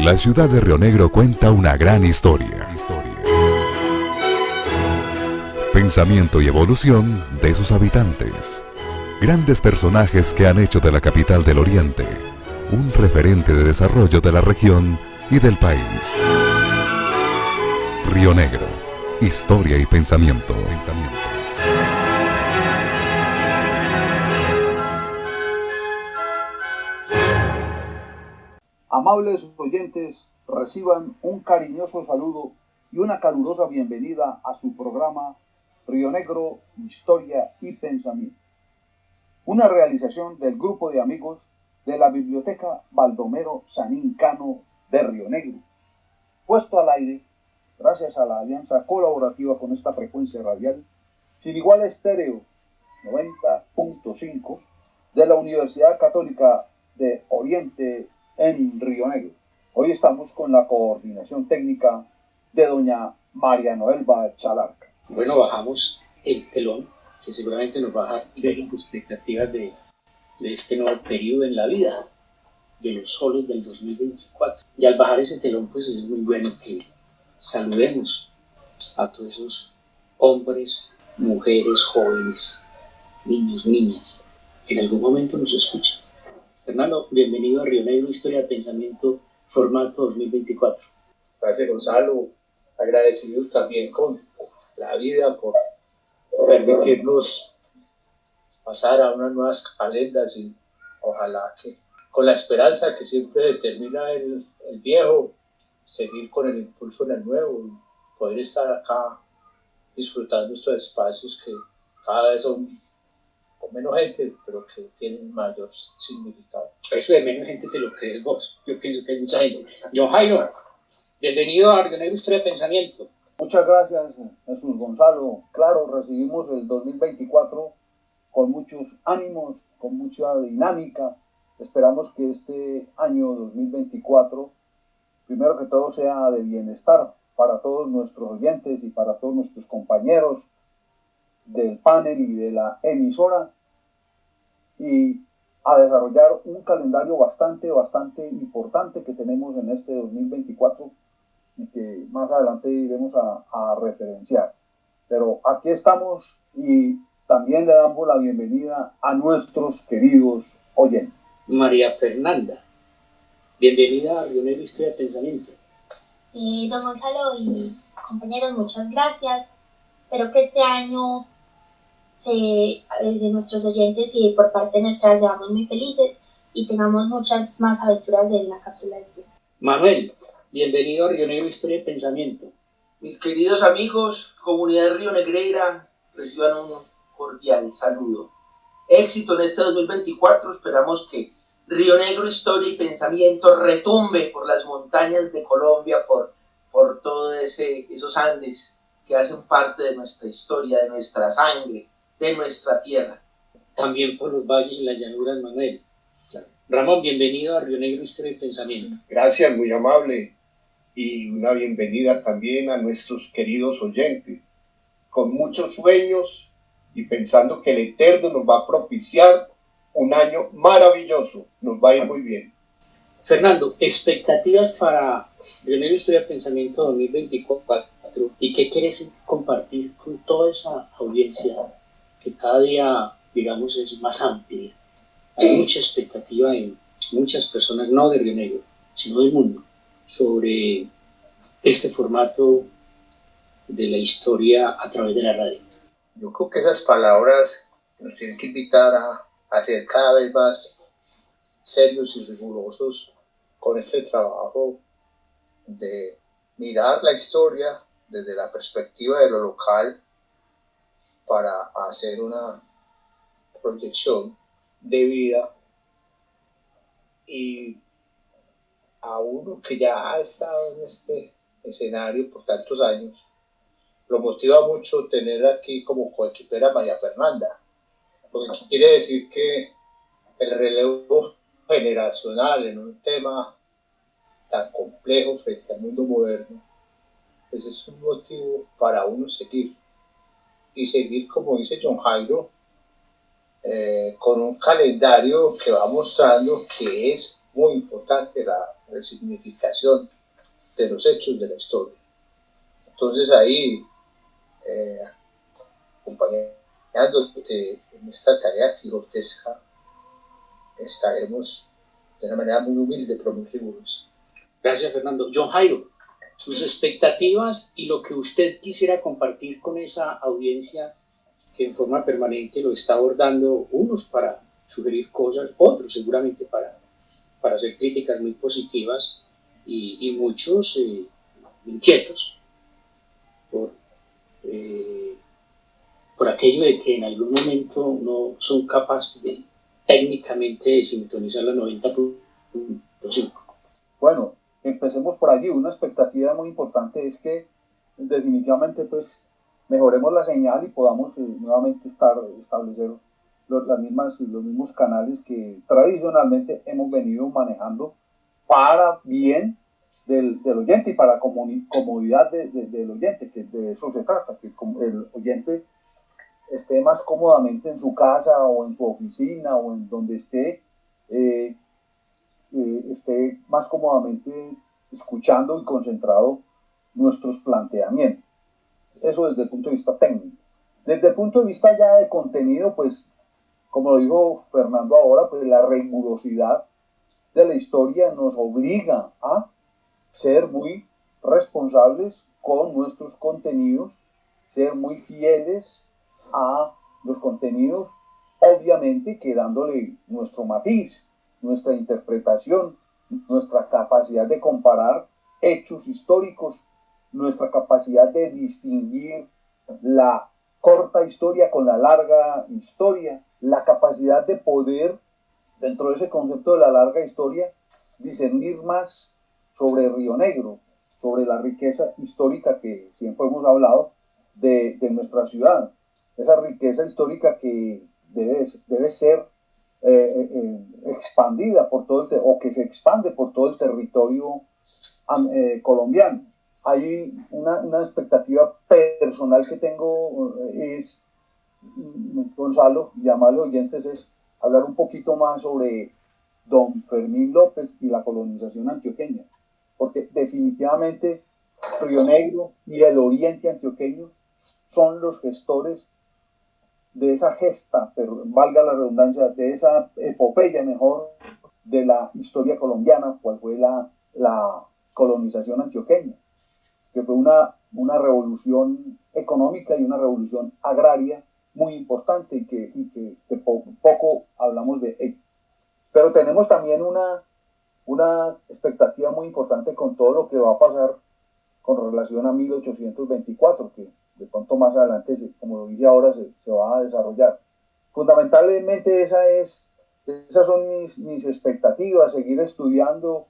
La ciudad de Río Negro cuenta una gran historia. Pensamiento y evolución de sus habitantes. Grandes personajes que han hecho de la capital del Oriente un referente de desarrollo de la región y del país. Río Negro, historia y pensamiento. Amables oyentes, reciban un cariñoso saludo y una calurosa bienvenida a su programa Río Negro, Historia y Pensamiento. Una realización del grupo de amigos de la Biblioteca Baldomero Sanín Cano de Río Negro, puesto al aire gracias a la alianza colaborativa con esta frecuencia radial sin igual estéreo 90.5 de la Universidad Católica de Oriente en Río Negro. Hoy estamos con la coordinación técnica de doña María Noelba Chalarca. Bueno, bajamos el telón, que seguramente nos va a dejar las expectativas de este nuevo periodo en la vida, de los soles del 2024. Y al bajar ese telón, pues es muy bueno que saludemos a todos esos hombres, mujeres, jóvenes, niños, niñas, que en algún momento nos escuchan. Fernando, bienvenido a Río Negro, Historia de Pensamiento, formato 2024. Gracias, Gonzalo. Agradecidos también con la vida por permitirnos pasar a unas nuevas calendas y ojalá que con la esperanza que siempre determina el viejo, seguir con el impulso en el nuevo y poder estar acá disfrutando estos espacios que cada vez son con menos gente, pero que tienen mayor significado. Eso de menos gente te lo crees vos. Yo pienso que hay mucha gente. John Jairo, bienvenido a Río Negro, Historia de Pensamiento. Muchas gracias, Jesús Gonzalo. Claro, recibimos el 2024 con muchos ánimos, con mucha dinámica. Esperamos que este año 2024, primero que todo, sea de bienestar para todos nuestros oyentes y para todos nuestros compañeros del panel y de la emisora, y a desarrollar un calendario bastante importante que tenemos en este 2024 y que más adelante iremos a referenciar. Pero aquí estamos y también le damos la bienvenida a nuestros queridos oyentes. María Fernanda, bienvenida a Río Negro, Historia de Pensamiento. Don Gonzalo y compañeros, muchas gracias. Espero que este año de nuestros oyentes y por parte nuestra seamos muy felices y tengamos muchas más aventuras en la cápsula del tiempo. Manuel, bienvenido a Río Negro, Historia de Pensamiento. Mis queridos amigos, comunidad rionegreira, reciban un cordial saludo. Éxito en este 2024, esperamos que Río Negro, Historia y Pensamiento retumbe por las montañas de Colombia, por todos esos Andes que hacen parte de nuestra historia, de nuestra sangre, de nuestra tierra. También por los valles y las llanuras, Manuel. Claro. Ramón, bienvenido a Río Negro, Historia y Pensamiento. Gracias, muy amable. Y una bienvenida también a nuestros queridos oyentes. Con muchos sueños y pensando que el Eterno nos va a propiciar un año maravilloso. Nos va a ir muy bien. Fernando, expectativas para Río Negro, Historia y Pensamiento 2024. ¿Y qué quieres compartir con toda esa audiencia que cada día, digamos, es más amplia? Hay mucha expectativa en muchas personas, no de Río Negro, sino del mundo, sobre este formato de la historia a través de la radio. Yo creo que esas palabras nos tienen que invitar a ser cada vez más serios y rigurosos con este trabajo de mirar la historia desde la perspectiva de lo local para hacer una proyección de vida. Y a uno que ya ha estado en este escenario por tantos años, lo motiva mucho tener aquí como coequipera a María Fernanda, porque quiere decir que el relevo generacional en un tema tan complejo frente al mundo moderno, pues es un motivo para uno seguir, y seguir, como dice John Jairo, con un calendario que va mostrando que es muy importante resignificación de los hechos de la historia. Entonces ahí, acompañándote en esta tarea quijotesca, estaremos de una manera muy humilde pero muy rigurosa. Gracias, Fernando. John Jairo, sus expectativas y lo que usted quisiera compartir con esa audiencia que en forma permanente lo está abordando, unos para sugerir cosas, otros seguramente para hacer críticas muy positivas y muchos inquietos por aquello de que en algún momento no son capaces de técnicamente de sintonizar la 90.5. Bueno, empecemos por allí. Una expectativa muy importante es que definitivamente pues mejoremos la señal y podamos nuevamente establecer los mismos canales que tradicionalmente hemos venido manejando para bien del oyente y para comodidad del oyente, que de eso se trata, que el oyente esté más cómodamente en su casa o en su oficina o en donde esté más cómodamente escuchando y concentrado nuestros planteamientos. Eso desde el punto de vista técnico. Desde el punto de vista ya de contenido, pues, como lo dijo Fernando ahora, pues la rigurosidad de la historia nos obliga a ser muy responsables con nuestros contenidos, ser muy fieles a los contenidos, obviamente que dándole nuestro matiz, nuestra interpretación, nuestra capacidad de comparar hechos históricos, nuestra capacidad de distinguir la corta historia con la larga historia, la capacidad de poder, dentro de ese concepto de la larga historia, discernir más sobre Río Negro, sobre la riqueza histórica que siempre hemos hablado de nuestra ciudad, esa riqueza histórica que debe ser expandida por todo o que se expande por todo el territorio colombiano. Hay una expectativa personal que tengo, Gonzalo, y amables oyentes, es hablar un poquito más sobre don Fermín López y la colonización antioqueña, porque definitivamente Río Negro y el oriente antioqueño son los gestores de esa gesta, pero valga la redundancia, de esa epopeya mejor de la historia colombiana, cual fue la colonización antioqueña, que fue una revolución económica y una revolución agraria muy importante y que poco hablamos de ello. Pero tenemos también una expectativa muy importante con todo lo que va a pasar con relación a 1824, que de pronto más adelante, como lo dije ahora, se va a desarrollar. Fundamentalmente esas son mis expectativas, seguir estudiando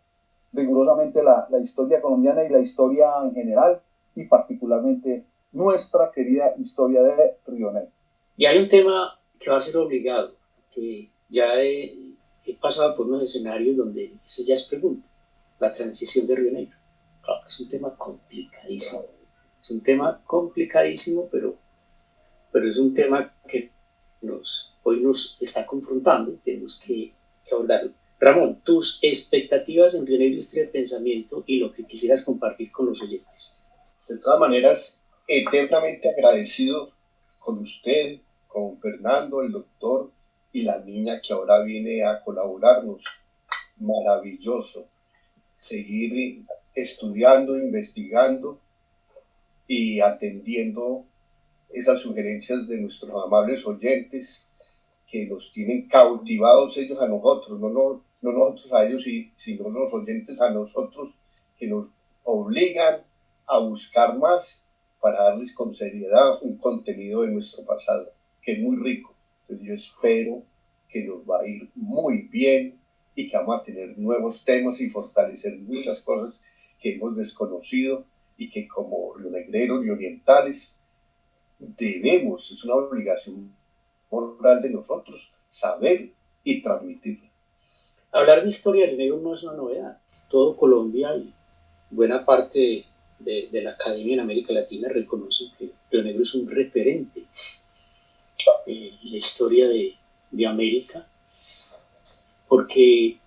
rigurosamente la historia colombiana y la historia en general, y particularmente nuestra querida historia de Río Negro. Y hay un tema que va a ser obligado, que ya he pasado por unos escenarios donde eso ya es pregunta, la transición de Río Negro. Claro que es un tema complicadísimo. Es un tema complicadísimo, pero es un tema que hoy nos está confrontando y tenemos que abordarlo. Ramón, tus expectativas en Río Negro, historia de pensamiento y lo que quisieras compartir con los oyentes. De todas maneras, eternamente agradecido con usted, con Fernando, el doctor y la niña que ahora viene a colaborarnos. Maravilloso. Seguir estudiando, investigando y atendiendo esas sugerencias de nuestros amables oyentes que nos tienen cautivados ellos a nosotros, no nosotros a ellos, sino los oyentes a nosotros, que nos obligan a buscar más para darles con seriedad un contenido de nuestro pasado, que es muy rico. Entonces yo espero que nos va a ir muy bien y que vamos a tener nuevos temas y fortalecer muchas cosas que hemos desconocido y que como rionegreros y orientales debemos, es una obligación moral de nosotros, saber y transmitirla. Hablar de historia del Río Negro no es una novedad. Todo Colombia y buena parte de la academia en América Latina reconoce que Río Negro es un referente en la historia de América, porque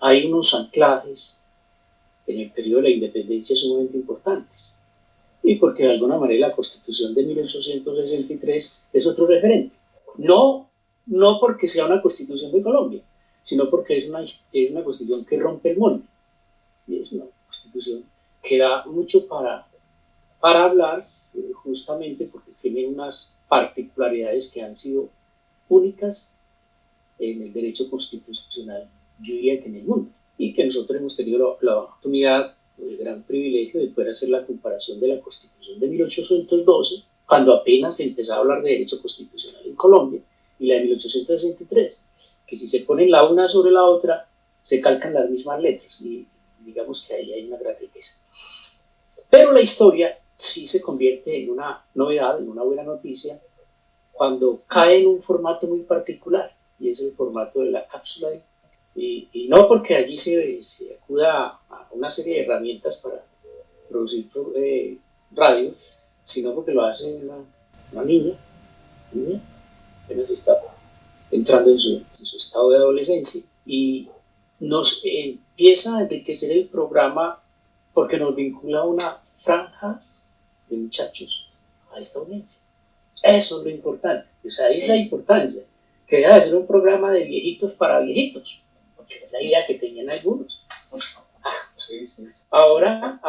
hay unos anclajes en el periodo de la independencia sumamente importantes. Y porque de alguna manera la Constitución de 1863 es otro referente. No porque sea una Constitución de Colombia, sino porque es una Constitución que rompe el molde. Y es una Constitución que da mucho para hablar, justamente porque tiene unas particularidades que han sido únicas en el derecho constitucional, yo diría que en el mundo, y que nosotros hemos tenido la oportunidad, el gran privilegio de poder hacer la comparación de la Constitución de 1812, cuando apenas se empezaba a hablar de derecho constitucional en Colombia, y la de 1863, que si se ponen la una sobre la otra, se calcan las mismas letras, y digamos que ahí hay una gran riqueza. Pero la historia sí se convierte en una novedad, en una buena noticia, cuando cae en un formato muy particular, y es el formato de la cápsula. Y no porque allí se acuda a una serie de herramientas para producir radio, sino porque lo hace una niña, apenas está entrando en su estado de adolescencia, y nos empieza a enriquecer el programa porque nos vincula a una franja de muchachos a esta audiencia. Eso es lo importante, o sea, es la importancia, que deja de ser un programa de viejitos para viejitos, porque es la idea que tenían algunos. Sí. Ahora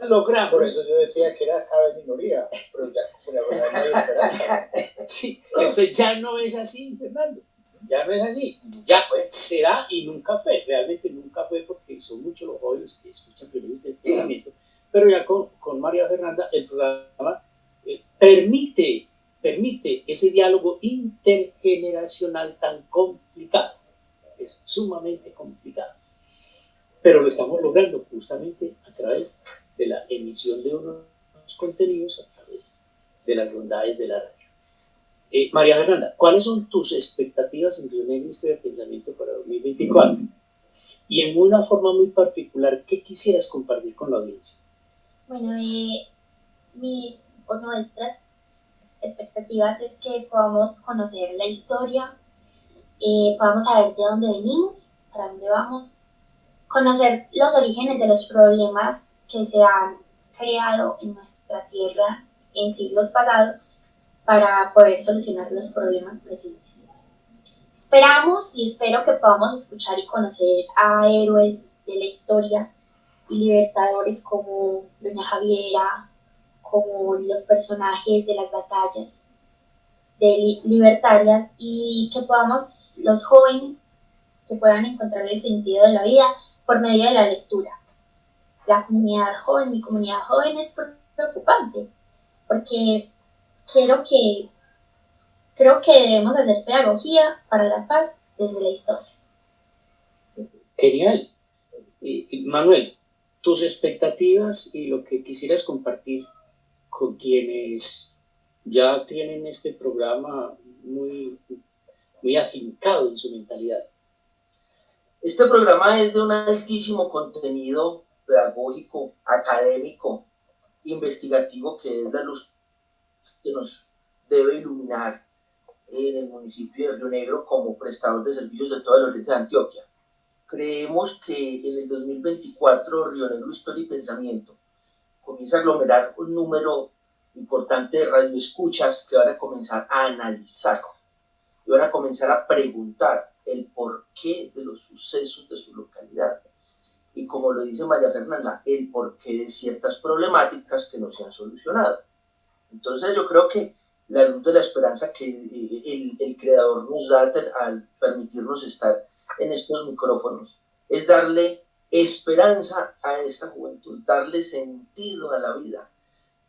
logramos. Por eso yo decía que era cada minoría, pero ya como la verdad no hay esperanza. Sí, entonces ya no es así, Fernando. Ya no es así. Ya será y nunca fue. Realmente nunca fue, porque son muchos los jóvenes que escuchan periodistas de pensamiento. Pero ya con María Fernanda el programa permite ese diálogo intergeneracional tan complicado. Es sumamente complicado. Pero lo estamos logrando justamente a través de la emisión de unos contenidos, a través de las bondades de la radio. María Fernanda, ¿cuáles son tus expectativas en Río Negro Historia de Pensamiento para 2024? Y en una forma muy particular, ¿qué quisieras compartir con la audiencia? Bueno, mis o nuestras expectativas es que podamos conocer la historia, podamos saber de dónde venimos, para dónde vamos, conocer los orígenes de los problemas que se han creado en nuestra tierra en siglos pasados para poder solucionar los problemas presentes. Esperamos y espero que podamos escuchar y conocer a héroes de la historia y libertadores como Doña Javiera, como los personajes de las batallas libertarias, y que podamos, los jóvenes, que puedan encontrar el sentido de la vida por medio de la lectura. La comunidad joven, mi comunidad joven es preocupante, porque creo que debemos hacer pedagogía para la paz desde la historia. Genial. Manuel, tus expectativas y lo que quisieras compartir con quienes ya tienen este programa muy, muy afincado en su mentalidad. Este programa es de un altísimo contenido pedagógico, académico, investigativo, que es la luz que nos debe iluminar en el municipio de Río Negro como prestador de servicios de todo el oriente de Antioquia. Creemos que en el 2024 Río Negro Historia y Pensamiento comienza a aglomerar un número importante de radioescuchas que van a comenzar a analizar y van a comenzar a preguntar el porqué de los sucesos de su localidad, y como lo dice María Fernanda, el porqué de ciertas problemáticas que no se han solucionado. Entonces yo creo que la luz de la esperanza que el Creador nos da al permitirnos estar en estos micrófonos es darle esperanza a esta juventud, darle sentido a la vida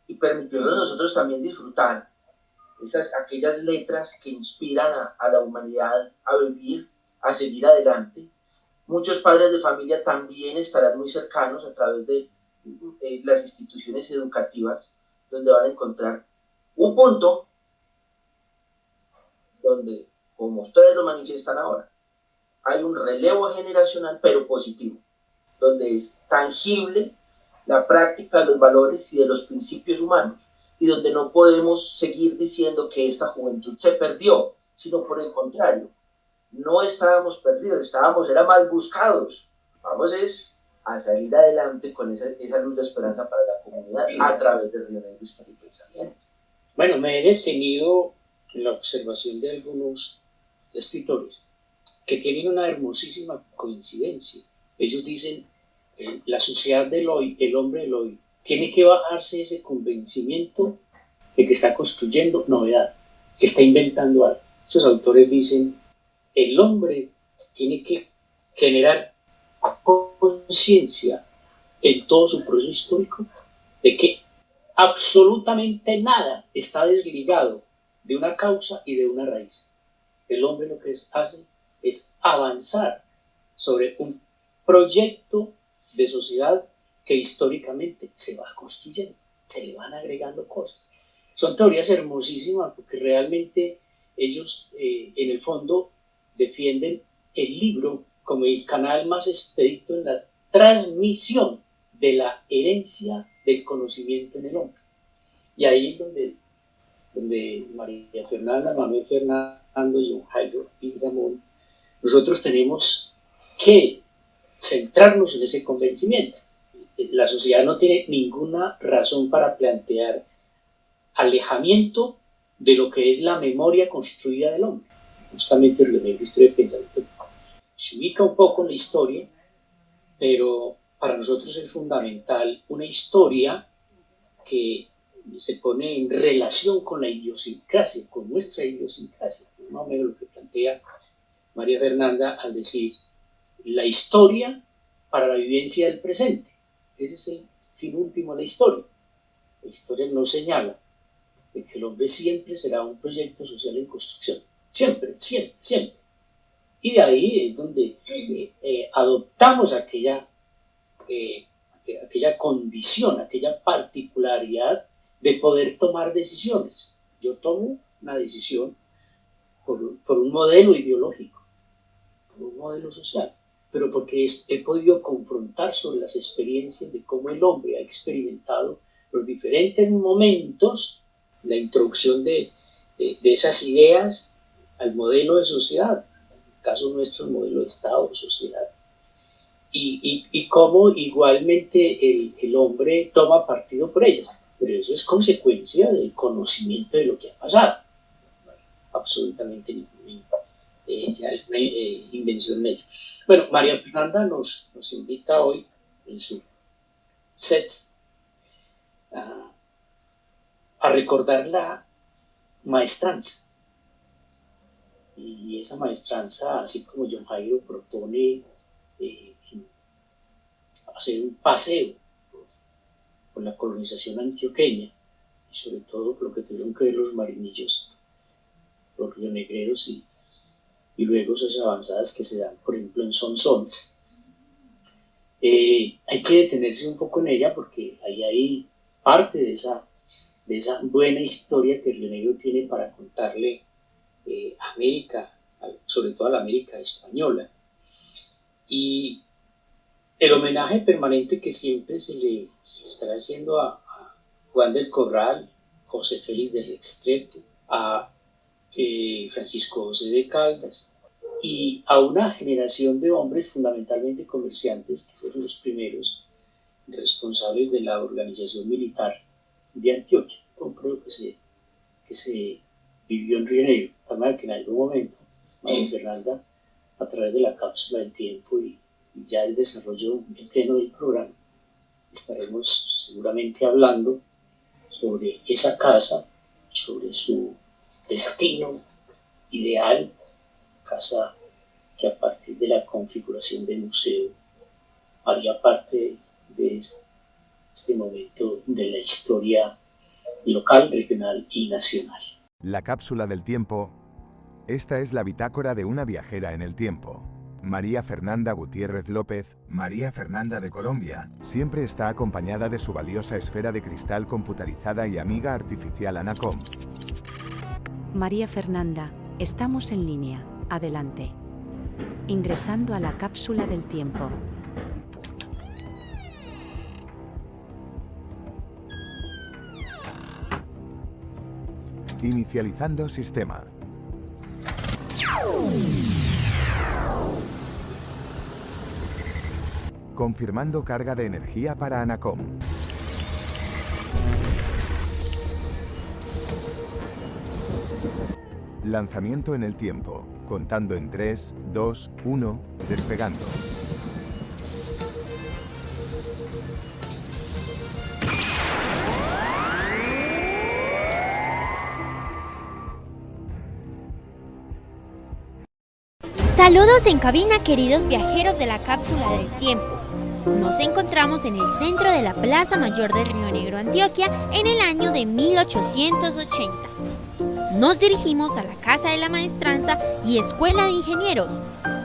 y permitirnos nosotros también disfrutar aquellas letras que inspiran a la humanidad a vivir, a seguir adelante. Muchos padres de familia también estarán muy cercanos a través de las instituciones educativas, donde van a encontrar un punto donde, como ustedes lo manifiestan ahora, hay un relevo generacional pero positivo, donde es tangible la práctica de los valores y de los principios humanos, y donde no podemos seguir diciendo que esta juventud se perdió, sino por el contrario, no estábamos perdidos, era mal buscados. Vamos a salir adelante con esa luz de esperanza para la comunidad a través de Río Negro Historia y Pensamiento. Bueno, me he detenido en la observación de algunos escritores que tienen una hermosísima coincidencia. Ellos dicen, la sociedad del hoy, el hombre del hoy, tiene que bajarse ese convencimiento de que está construyendo novedad, que está inventando algo. Esos autores dicen, el hombre tiene que generar conciencia en todo su proceso histórico de que absolutamente nada está desligado de una causa y de una raíz. El hombre lo que hace es avanzar sobre un proyecto de sociedad que históricamente se va construyendo, se le van agregando cosas. Son teorías hermosísimas porque realmente ellos en el fondo defienden el libro como el canal más expedito en la transmisión de la herencia del conocimiento en el hombre. Y ahí es donde María Fernanda, Manuel Fernando, John Jairo y Ramón, nosotros tenemos que centrarnos en ese convencimiento. La sociedad no tiene ninguna razón para plantear alejamiento de lo que es la memoria construida del hombre. Justamente Río Negro Historia y Pensamiento se ubica un poco en la historia, pero para nosotros es fundamental una historia que se pone en relación con la idiosincrasia, con nuestra idiosincrasia, más o menos lo que plantea María Fernanda al decir la historia para la vivencia del presente. Ese es el fin último de la historia. La historia nos señala de que el hombre siempre será un proyecto social en construcción. Siempre, siempre, siempre. Y de ahí es donde adoptamos aquella condición, aquella particularidad de poder tomar decisiones. Yo tomo una decisión por un modelo ideológico, por un modelo social, pero porque he podido confrontar sobre las experiencias de cómo el hombre ha experimentado los diferentes momentos, la introducción de esas ideas al modelo de sociedad, en el caso nuestro el modelo de Estado o sociedad, y cómo igualmente el hombre toma partido por ellas. Pero eso es consecuencia del conocimiento de lo que ha pasado. Absolutamente ninguna invención de ello. Bueno, María Fernanda nos invita hoy en su set a recordar la maestranza. Y esa maestranza, así como John Jairo propone hacer un paseo por la colonización antioqueña, y sobre todo por lo que tuvieron que ver los marinillos, los rionegreros y luego esas avanzadas que se dan, por ejemplo, en Sonsón. Hay que detenerse un poco en ella porque ahí hay parte de esa buena historia que Río Negro tiene para contarle a América, sobre todo a la América española. Y el homenaje permanente que siempre se le estará haciendo a Juan del Corral, José Félix de Rextrete, a Francisco José de Caldas y a una generación de hombres fundamentalmente comerciantes que fueron los primeros responsables de la organización militar de Antioquia, un proceso que se vivió en Río Negro, también que en algún momento María Fernanda, a través de la cápsula del tiempo y ya el desarrollo en pleno del programa, estaremos seguramente hablando sobre esa casa, sobre su destino ideal, casa que a partir de la configuración del museo haría parte de este momento de la historia local, regional y nacional. La cápsula del tiempo. Esta es la bitácora de una viajera en el tiempo. María Fernanda Gutiérrez López, María Fernanda de Colombia, siempre está acompañada de su valiosa esfera de cristal computarizada y amiga artificial Anacom. María Fernanda, estamos en línea, adelante. Ingresando a la cápsula del tiempo. Inicializando sistema. confirmando carga de energía para Anacom. Lanzamiento en el tiempo, contando en 3, 2, 1, despegando. Saludos en cabina, queridos viajeros de la cápsula del tiempo. Nos encontramos en el centro de la Plaza Mayor de Río Negro, Antioquia, en el año de 1880. Nos dirigimos a la Casa de la Maestranza y Escuela de Ingenieros,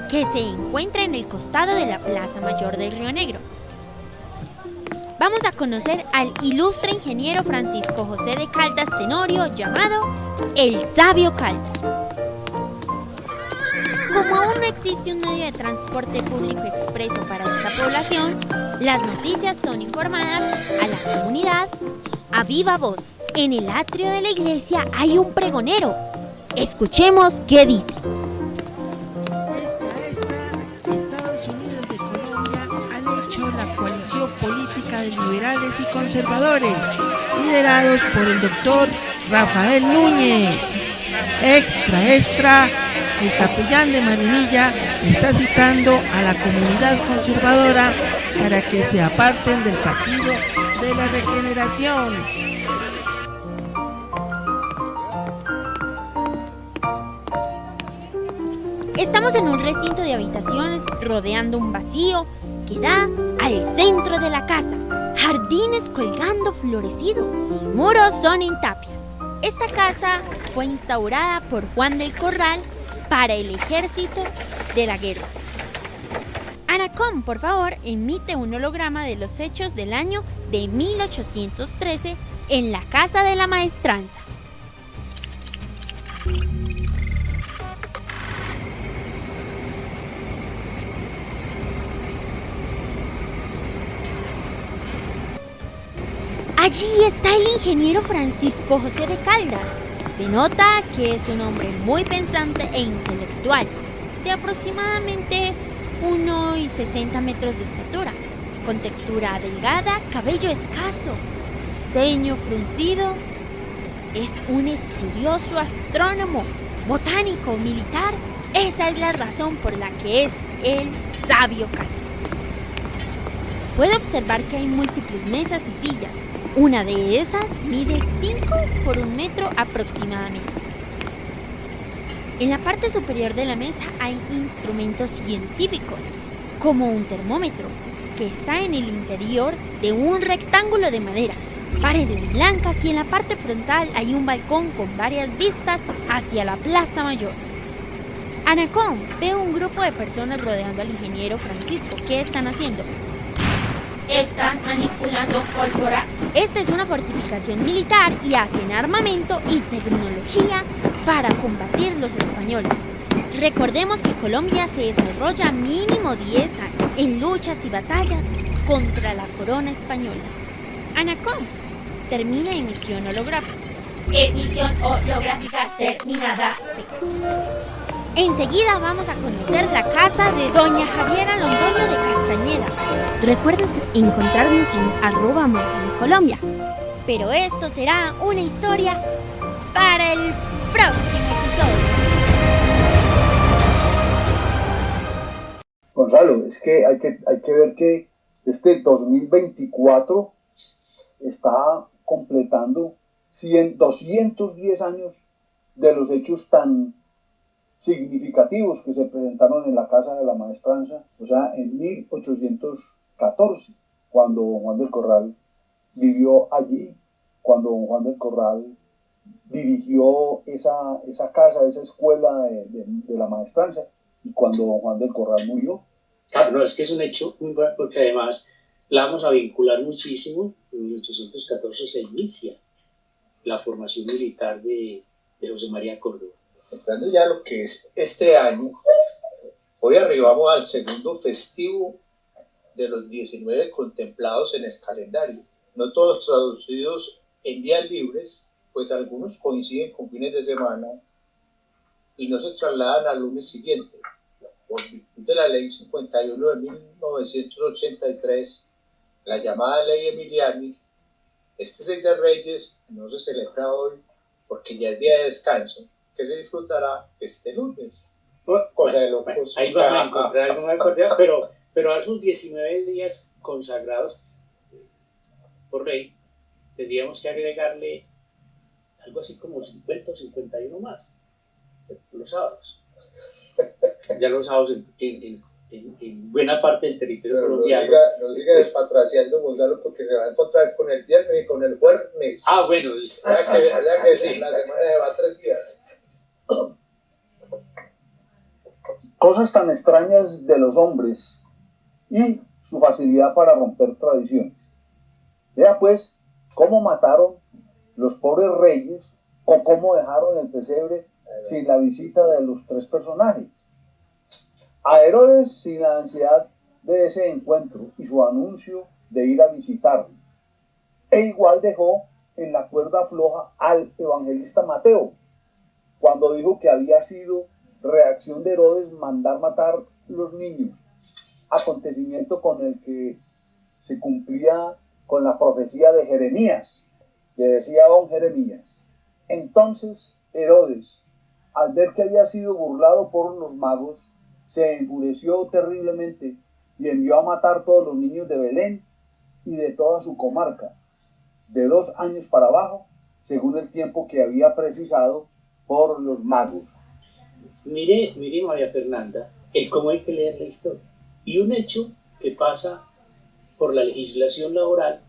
que se encuentra en el costado de la Plaza Mayor de Río Negro. Vamos a conocer al ilustre ingeniero Francisco José de Caldas Tenorio, llamado el Sabio Caldas. Como aún no existe un medio de transporte público expreso para esta población, las noticias son informadas a la comunidad a viva voz. En el atrio de la iglesia hay un pregonero. Escuchemos qué dice. Estados Unidos de Colombia han hecho la coalición política de liberales y conservadores, liderados por el doctor Rafael Núñez. Extra, el capellán de Marinilla está citando a la comunidad conservadora para que se aparten del Partido de la Regeneración. Estamos en un recinto de habitaciones rodeando un vacío que da al centro de la casa. Jardines colgando florecidos, muros son en tapias. Esta casa fue instaurada por Juan del Corral para el ejército de la guerra. Anacom, por favor, emite un holograma de los hechos del año de 1813 en la Casa de la Maestranza. Allí está el ingeniero Francisco José de Caldas. Se nota que es un hombre muy pensante e intelectual, de aproximadamente 1,60 metros de estatura, con textura delgada, cabello escaso, ceño fruncido. Es un estudioso astrónomo, botánico, militar. Esa es la razón por la que es el Sabio Caldas. Puede observar que hay múltiples mesas y sillas. Una de esas mide 5 por 1 metro aproximadamente. En la parte superior de la mesa hay instrumentos científicos, como un termómetro, que está en el interior de un rectángulo de madera, paredes blancas, y en la parte frontal hay un balcón con varias vistas hacia la Plaza Mayor. Anacom ve un grupo de personas rodeando al ingeniero Francisco. ¿Qué están haciendo? Están manipulando pólvora. Esta es una fortificación militar y hacen armamento y tecnología para combatir los españoles. Recordemos que Colombia se desarrolla mínimo 10 años en luchas y batallas contra la corona española. Anacom termina emisión holográfica. Emisión holográfica terminada. Enseguida vamos a conocer la casa de Doña Javiera Londoño de Castañeda. Recuerdes encontrarnos en @Colombia. Pero esto será una historia para el próximo episodio. Gonzalo, es que hay que ver que este 2024 está completando 210 años de los hechos tan significativos que se presentaron en la Casa de la Maestranza, o sea, en 1814, cuando Juan del Corral vivió allí, cuando Juan del Corral dirigió esa casa, esa escuela de la Maestranza, y cuando Juan del Corral murió. Claro, no, es que es un hecho muy bueno, porque además la vamos a vincular muchísimo. En 1814 se inicia la formación militar de José María Córdoba. Entrando ya a lo que es este año, hoy arribamos al segundo festivo de los 19 contemplados en el calendario. No todos traducidos en días libres, pues algunos coinciden con fines de semana y no se trasladan al lunes siguiente. por virtud de la Ley 51 de 1983, la llamada Ley Emiliani, este 6 de Reyes no se celebra hoy porque ya es día de descanso, que se disfrutará este lunes. Cosa de locos. Ahí van a encontrar algo más cordial, pero a sus 19 días consagrados por ley, tendríamos que agregarle algo así como 50 o 51 más, los sábados. Ya los sábados en buena parte del territorio colombiano. No siga despatraciando, Gonzalo, porque se va a encontrar con el viernes y con el jueves. Ah, bueno. Que sí, la semana se va 3 días. Cosas tan extrañas de los hombres y su facilidad para romper tradiciones. Vea pues cómo mataron los pobres reyes o cómo dejaron el pesebre sin la visita de los 3 personajes. A Herodes, sin la ansiedad de ese encuentro y su anuncio de ir a visitarlo, e igual dejó en la cuerda floja al evangelista Mateo, cuando dijo que había sido reacción de Herodes mandar matar los niños, acontecimiento con el que se cumplía con la profecía de Jeremías, que decía don Jeremías: entonces Herodes, al ver que había sido burlado por los magos, se enfureció terriblemente y envió a matar todos los niños de Belén y de toda su comarca, de 2 años para abajo, según el tiempo que había precisado por los magos. Mire María Fernanda, el cómo hay que leer la historia. Y un hecho que pasa por la legislación laboral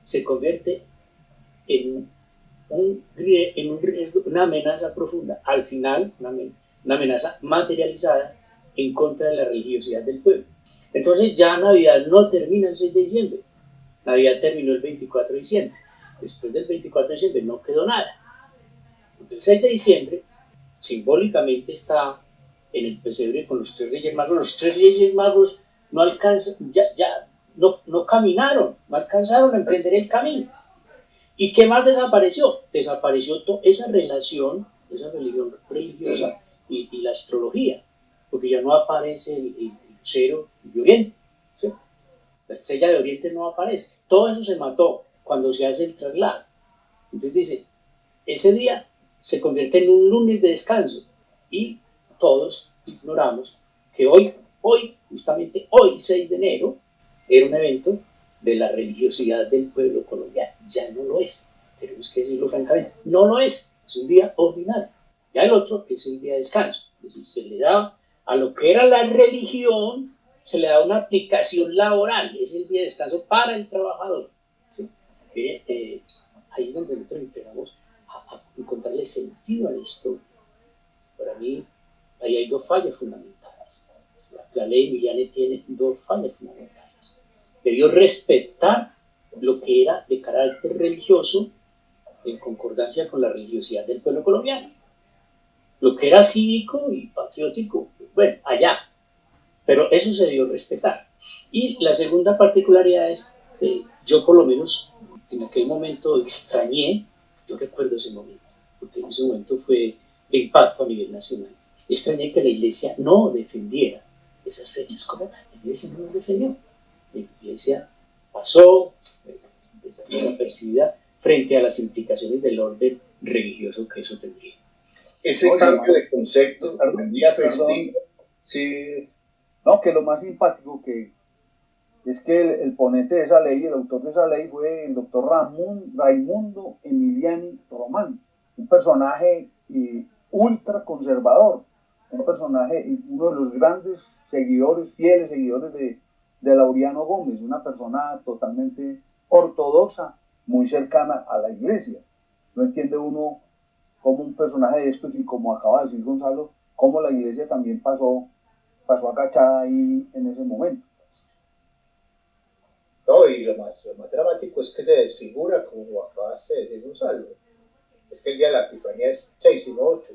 se convierte en una amenaza profunda, al final una amenaza materializada en contra de la religiosidad del pueblo. Entonces ya Navidad no termina el 6 de diciembre, Navidad terminó el 24 de diciembre. Después del 24 de diciembre no quedó nada. Porque el 6 de diciembre simbólicamente está en el pesebre con los 3 Reyes Magos. Los 3 Reyes Magos no alcanzan, no caminaron, no alcanzaron a emprender el camino. ¿Y qué más desapareció? Desapareció esa relación, esa religión religiosa y la astrología, porque ya no aparece el lucero de Oriente, ¿sí? La estrella de Oriente no aparece. Todo eso se mató cuando se hace el traslado. Entonces dice, ese día se convierte en un lunes de descanso y todos ignoramos que hoy, justamente hoy, 6 de enero, era un evento de la religiosidad del pueblo colombiano. Ya no lo es, tenemos que decirlo francamente, no lo es un día ordinario. Ya el otro es un día de descanso, es decir, se le da a lo que era la religión, se le da una aplicación laboral, es el día de descanso para el trabajador, ¿sí? Ahí es donde nosotros empezamos a encontrarle sentido a la historia. Para mí, ahí hay 2 fallas fundamentales. La ley Emiliani tiene 2 fallas fundamentales. Debió respetar lo que era de carácter religioso en concordancia con la religiosidad del pueblo colombiano. Lo que era cívico y patriótico, bueno, allá. Pero eso se debió respetar. Y la segunda particularidad es, yo por lo menos en aquel momento extrañé, yo recuerdo ese momento, porque en ese momento fue de impacto a nivel nacional. Extrañé que la Iglesia no defendiera esas fechas como tal. La Iglesia no las defendió. La Iglesia pasó desapercibida frente a las implicaciones del orden religioso que eso tendría. Ese cambio de concepto, el día festivo, sí. No, que lo más simpático que es que el ponente de esa ley, el autor de esa ley fue el doctor Raimundo Emiliani Román, un personaje ultra conservador, un personaje, uno de los grandes seguidores, fieles seguidores de Laureano Gómez, una persona totalmente ortodoxa, muy cercana a la iglesia. No entiende uno cómo un personaje de estos, y como acaba de decir Gonzalo, cómo la iglesia también pasó agachada ahí en ese momento. No, y lo más dramático es que se desfigura, como acabaste de decir, Gonzalo. Es que el día de la Epifanía es 6 y no 8.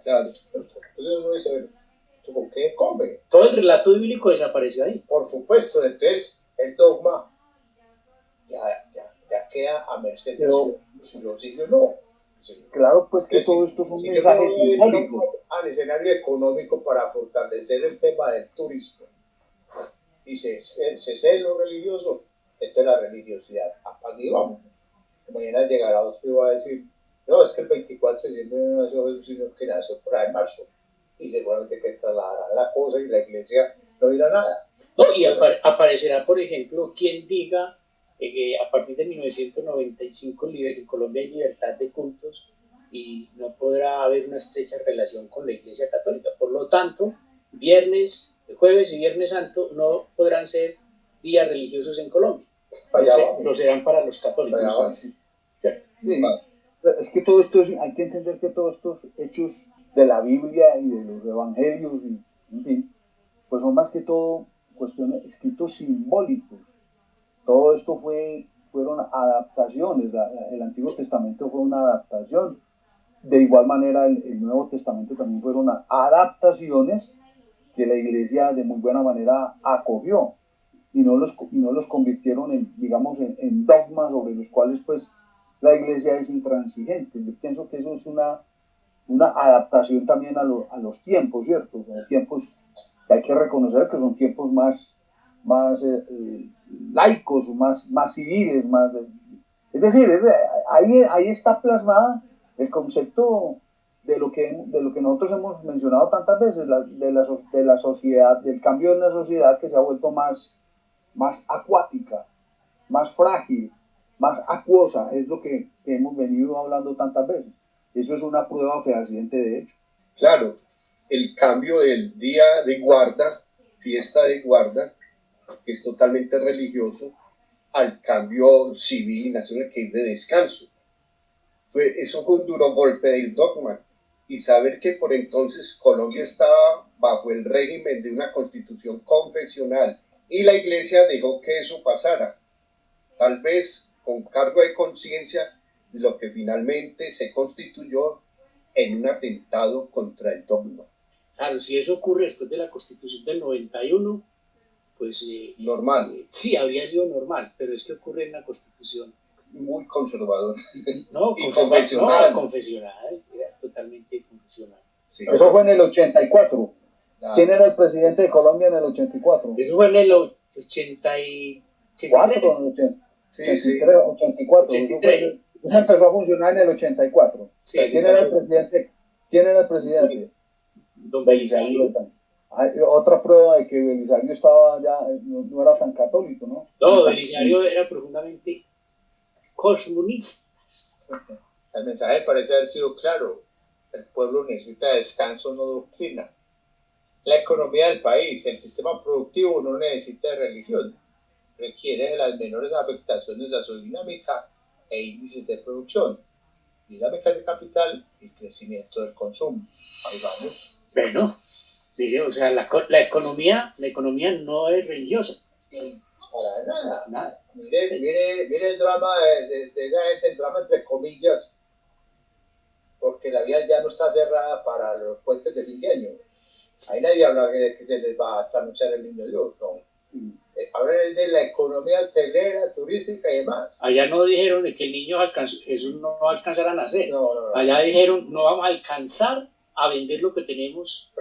Claro. Entonces uno dice, ¿tú con qué come? Todo el relato bíblico desapareció ahí. Por supuesto, entonces el dogma ya queda a merced de los siglos, no. Sí. Claro, pues que Sí, todo esto es un sí, mensaje yo me simbólico. voy al escenario económico para fortalecer el tema del turismo y se cede lo religioso, esto es la religiosidad. Aquí vamos. Mañana llegará otro y va a decir, no, es que el 24 de diciembre no nació Jesús, sino que nació por ahí en marzo. Y seguramente que trasladarán la cosa y la iglesia no dirá nada. No, y aparecerá, por ejemplo, quien diga que a partir de 1995 en Colombia hay libertad de cultos y no podrá haber una estrecha relación con la Iglesia Católica. Por lo tanto, jueves y Viernes Santo no podrán ser días religiosos en Colombia. Lo serán para los católicos. ¿Cierto? Sí. Es que todo esto hay que entender que todos estos hechos de la Biblia y de los evangelios, y, en fin, pues son más que todo cuestiones, escritos simbólicos. Todo esto fueron adaptaciones. El Antiguo Testamento fue una adaptación. De igual manera, el Nuevo Testamento también fueron adaptaciones que la Iglesia de muy buena manera acogió y no los convirtieron en dogmas sobre los cuales pues la Iglesia es intransigente. Yo pienso que eso es una adaptación también a los tiempos, ¿cierto? Los tiempos que hay que reconocer que son tiempos más laicos, más civiles, es decir, ahí está plasmada el concepto de lo que nosotros hemos mencionado tantas veces, de la sociedad, del cambio de una sociedad que se ha vuelto más acuática, más frágil, más acuosa, es lo que hemos venido hablando tantas veces. Eso es una prueba fehaciente de hecho. Claro, el cambio del día de guarda, fiesta de guarda, que es totalmente religioso, al cambio civil y nacional, que es de descanso. Eso fue un duro golpe del dogma. Y saber que por entonces Colombia estaba bajo el régimen de una constitución confesional y la Iglesia dejó que eso pasara, tal vez con cargo de conciencia, lo que finalmente se constituyó en un atentado contra el dogma. Claro, si eso ocurre después de la Constitución del 91, pues normal. Sí, habría sido normal, pero es que ocurre en una Constitución muy conservadora. No, y confesional. No, confesional, era totalmente confesional. Sí. Eso fue en el 84. Claro. ¿Quién era el presidente de Colombia en el 84? Eso fue en el 83. 84. Eso empezó a funcionar en el 84. Sí, ¿Quién era el presidente? Don Belisario. Hay otra prueba de que Belisario estaba ya, no era tan católico, ¿no? No, Belisario era profundamente cosmonista. El mensaje parece haber sido claro. El pueblo necesita descanso, no doctrina. La economía del país, el sistema productivo no necesita de religión. Requiere de las menores afectaciones a su dinámica e índices de producción, dinámica de capital y crecimiento del consumo. Ahí vamos. Bueno, mire, o sea, la economía no es religiosa. Para nada. Mire el drama de esa gente, el drama entre comillas, porque la vía ya no está cerrada para los puentes de fin de año. Ahí nadie habla de que se les va a trasnochar el niño Dios, no. Hablan de la economía hotelera, turística y demás. Allá no dijeron de que el niño Jesús no va a alcanzar a nacer. No. Allá dijeron, no vamos a alcanzar a vender lo que tenemos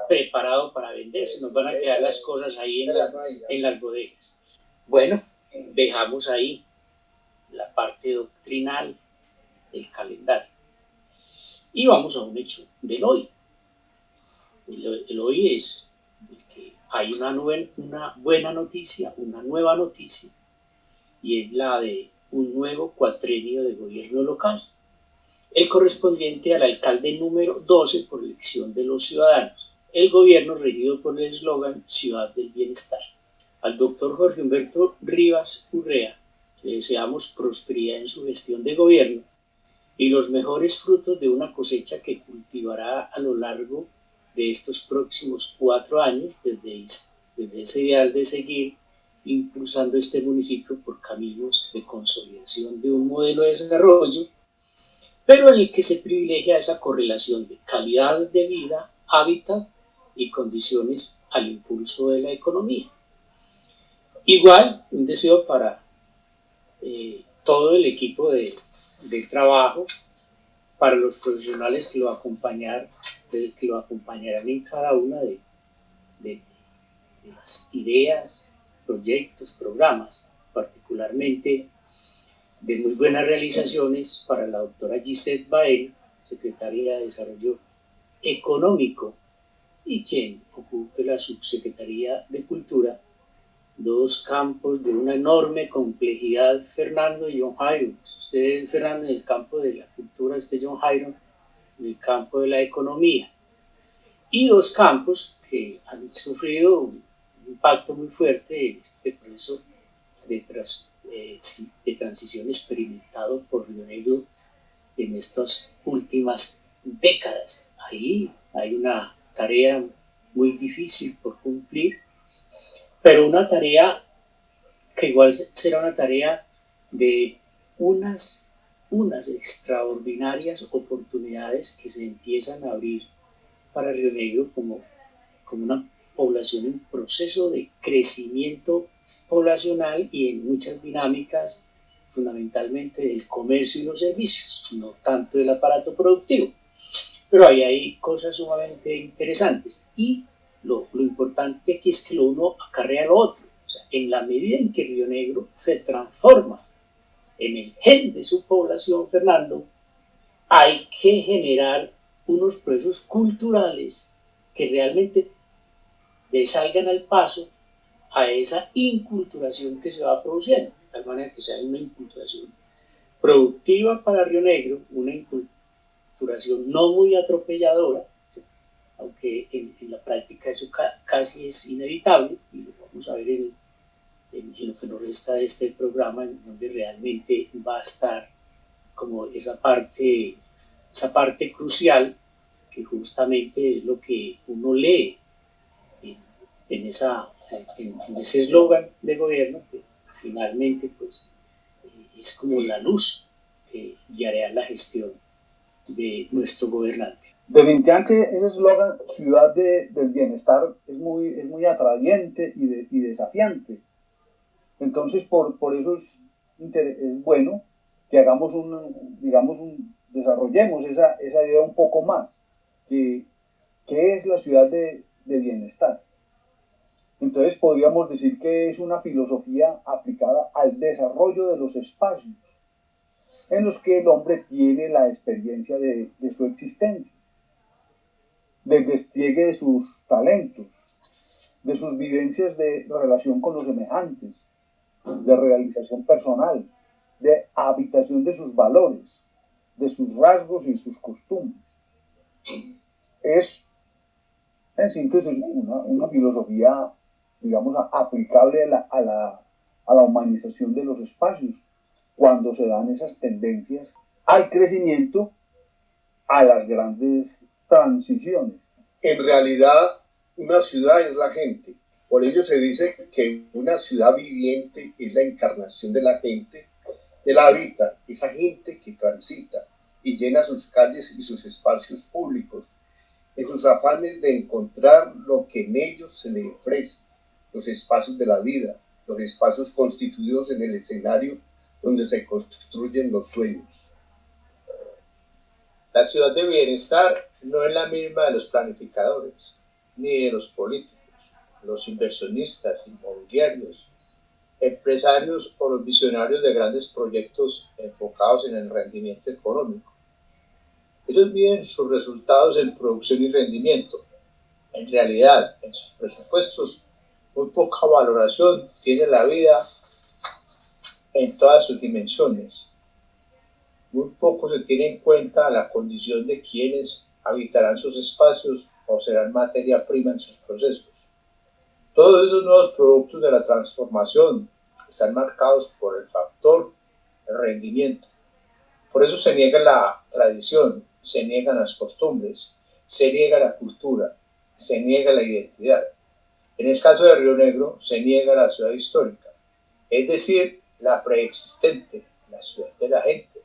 preparado para vender, se nos van a quedar las cosas ahí en las bodegas. Bueno, dejamos ahí la parte doctrinal del calendario y vamos a un hecho del hoy. El hoy es que hay una buena noticia, una nueva noticia, y es la de un nuevo cuatrenio de gobierno local, el correspondiente al alcalde número 12 por elección de los ciudadanos, el gobierno regido por el eslogan Ciudad del Bienestar. Al doctor Jorge Humberto Rivas Urrea le deseamos prosperidad en su gestión de gobierno y los mejores frutos de una cosecha que cultivará a lo largo de estos próximos 4 años, desde ese ideal de seguir impulsando este municipio por caminos de consolidación de un modelo de desarrollo, pero en el que se privilegia esa correlación de calidad de vida, hábitat y condiciones al impulso de la economía. Igual, un deseo para todo el equipo de trabajo para los profesionales que lo acompañarán en cada una de las ideas, proyectos, programas, particularmente de muy buenas realizaciones para la doctora Gisette Bael, secretaria de Desarrollo Económico, y quien ocupe la subsecretaría de Cultura, dos campos de una enorme complejidad, Fernando y John Jairo. Usted, Fernando, en el campo de la cultura, usted, John Jairo, en el campo de la economía. Y dos campos que han sufrido un impacto muy fuerte en este proceso de transición experimentado por Río Negro en estas últimas décadas. Ahí hay una tarea muy difícil por cumplir, pero una tarea que igual será una tarea de unas extraordinarias oportunidades que se empiezan a abrir para Río Negro como una población en proceso de crecimiento poblacional y en muchas dinámicas, fundamentalmente del comercio y los servicios, no tanto del aparato productivo. Pero ahí hay cosas sumamente interesantes, y lo importante aquí es que lo uno acarrea lo otro. O sea, en la medida en que Río Negro se transforma en el gen de su población, Fernando, hay que generar unos procesos culturales que realmente le salgan al paso a esa inculturación que se va produciendo, de tal manera que sea una inculturación productiva para Río Negro, una inculturación no muy atropelladora, ¿sí? Aunque en la práctica eso casi es inevitable, y lo vamos a ver en lo que nos resta de este programa, en donde realmente va a estar como esa parte crucial, que justamente es lo que uno lee en ese eslogan de gobierno, que finalmente pues es como la luz que guiará la gestión de nuestro gobernante. Definitivamente ese eslogan, ciudad del bienestar, es muy atrayente y desafiante. Entonces por eso es bueno que hagamos desarrollemos esa idea un poco más, que es la ciudad de bienestar. Entonces podríamos decir que es una filosofía aplicada al desarrollo de los espacios en los que el hombre tiene la experiencia de su existencia, del despliegue de sus talentos, de sus vivencias de relación con los semejantes, de realización personal, de habitación de sus valores, de sus rasgos y sus costumbres. Es, en síntesis, una filosofía, digamos, aplicable a la humanización de los espacios, cuando se dan esas tendencias al crecimiento, a las grandes transiciones. En realidad, una ciudad es la gente. Por ello se dice que una ciudad viviente es la encarnación de la gente, de la habita, esa gente que transita y llena sus calles y sus espacios públicos, en sus afanes de encontrar lo que en ellos se le ofrece, los espacios de la vida, los espacios constituidos en el escenario donde se construyen los sueños. La ciudad de bienestar no es la misma de los planificadores, ni de los políticos, los inversionistas inmobiliarios, empresarios o los visionarios de grandes proyectos enfocados en el rendimiento económico. Ellos miden sus resultados en producción y rendimiento. En realidad, en sus presupuestos, muy poca valoración tiene la vida en todas sus dimensiones. Muy poco se tiene en cuenta la condición de quienes habitarán sus espacios o serán materia prima en sus procesos. Todos esos nuevos productos de la transformación están marcados por el factor rendimiento. Por eso se niega la tradición, se niegan las costumbres, se niega la cultura, se niega la identidad. En el caso de Río Negro, se niega la ciudad histórica, es decir, la preexistente, la ciudad de la gente,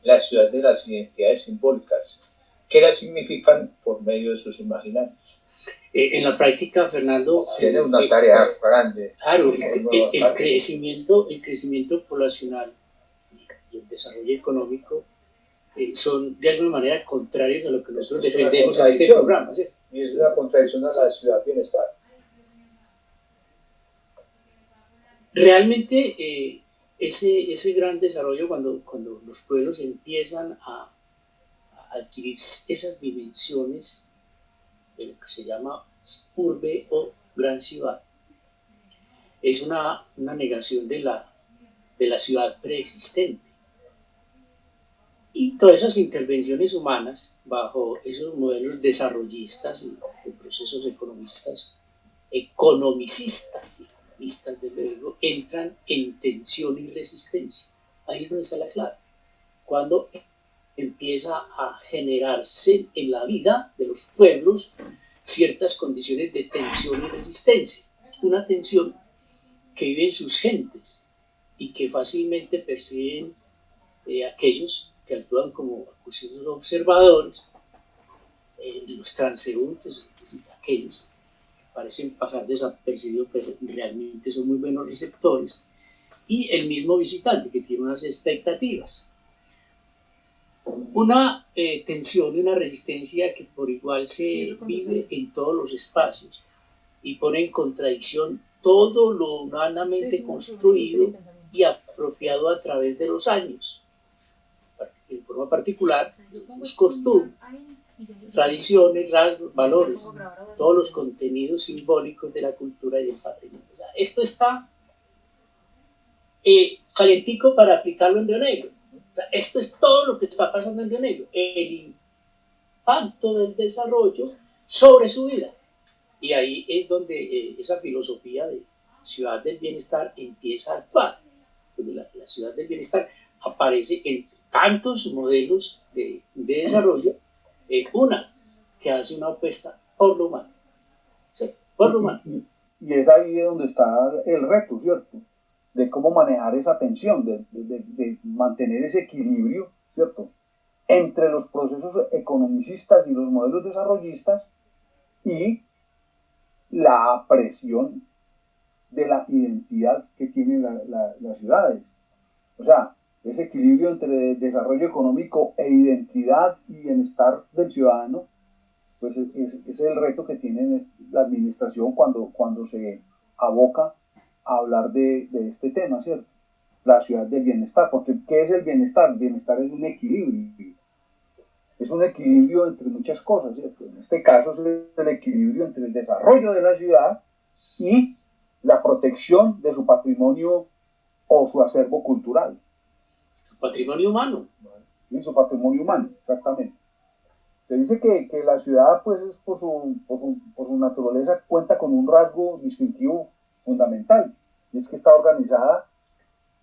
la ciudad de las identidades simbólicas, que la significan por medio de sus imaginarios. En la práctica, Fernando, tiene una tarea grande. Claro, el crecimiento poblacional y el desarrollo económico son de alguna manera contrarios a lo que nosotros defendemos en este programa, ¿sí? Y es una contradicción a la ciudad bienestar. Realmente ese gran desarrollo cuando los pueblos empiezan a adquirir esas dimensiones de lo que se llama urbe o gran ciudad, es una negación de la ciudad preexistente. Y todas esas intervenciones humanas bajo esos modelos desarrollistas y de procesos economicistas de luego, entran en tensión y resistencia. Ahí es donde está la clave. Cuando empieza a generarse en la vida de los pueblos ciertas condiciones de tensión y resistencia. Una tensión que viven sus gentes y que fácilmente perciben aquellos que actúan como acusados observadores, los transeúntes, es decir, aquellos que parecen pasar desapercibidos, pero realmente son muy buenos receptores, y el mismo visitante que tiene unas expectativas. Una tensión y una resistencia que por igual se vive en todos los espacios y pone en contradicción todo lo humanamente construido y apropiado a través de los años, en forma particular sus costumbres, tradiciones, rasgos, valores, todos los contenidos simbólicos de la cultura y del patrimonio. O sea, esto está calientico para aplicarlo en Río Negro. O sea, esto es todo lo que está pasando en Río Negro, el impacto del desarrollo sobre su vida. Y ahí es donde esa filosofía de ciudad del bienestar empieza a actuar. La ciudad del bienestar aparece entre tantos modelos de desarrollo, una que hace una apuesta por lo humano, ¿cierto? Por lo humano. Y es ahí donde está el reto, ¿cierto? De cómo manejar esa tensión, de mantener ese equilibrio, ¿cierto? Entre los procesos economicistas y los modelos desarrollistas y la presión de la identidad que tienen las ciudades. O sea, ese equilibrio entre desarrollo económico e identidad y bienestar del ciudadano, pues es el reto que tiene la administración cuando se aboca a hablar de este tema, ¿cierto? La ciudad del bienestar, porque ¿qué es el bienestar? El bienestar es un equilibrio. Es un equilibrio entre muchas cosas, ¿cierto? En este caso es el equilibrio entre el desarrollo de la ciudad y la protección de su patrimonio o su acervo cultural. Su patrimonio humano. Sí, su patrimonio humano, exactamente. Se dice que la ciudad, pues, por su naturaleza, cuenta con un rasgo distintivo fundamental, y es que está organizada